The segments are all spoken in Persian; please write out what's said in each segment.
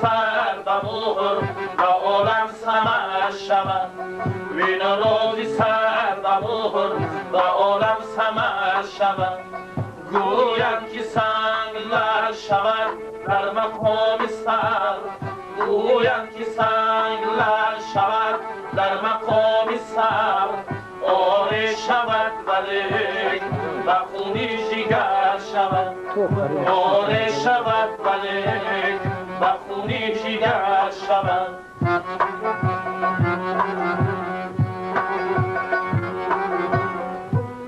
سر بمور و عالم سمر شود وین روزی سر بمور و عالم سمر شود گوید که سنگ لر شود در مقام سر گوید که سنگ لر شود در مقام سر آره شود ولی و خونی جگر شود آره شود ولی و خونی جگر شود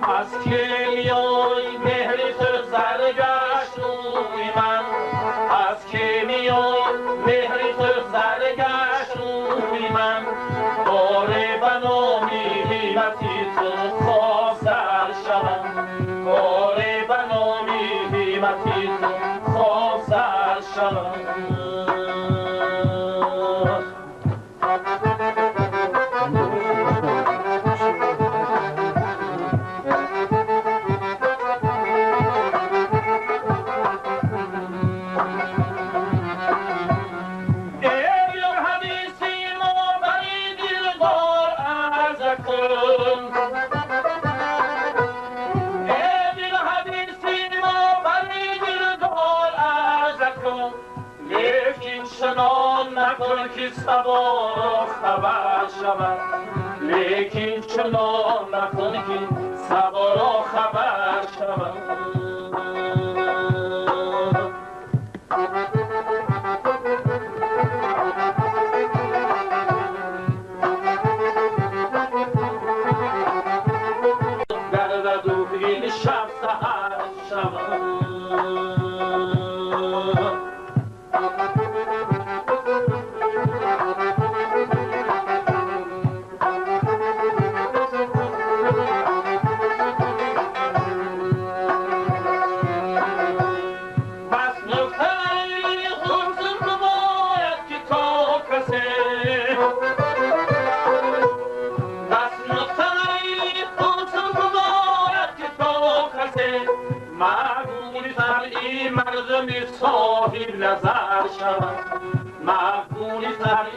از که میای مهری تو زرگشت روی من از که میای مهری تو زرگشت روی من باره بنامی حیمتی تو خواه سر شود باره بنامی حیمتی تو خواه سر شود نکن که سبا را خبر شود لیکن چنان نکن که سبا را خبر شود گردد و این شب سحر شود مردمی صاحب نظر شود مقبولی تر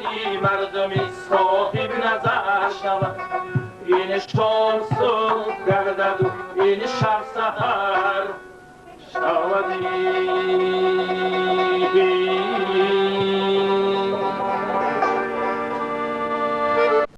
مردمی صاحب نظر شود این شام صبح گردد و این شب سحر شودی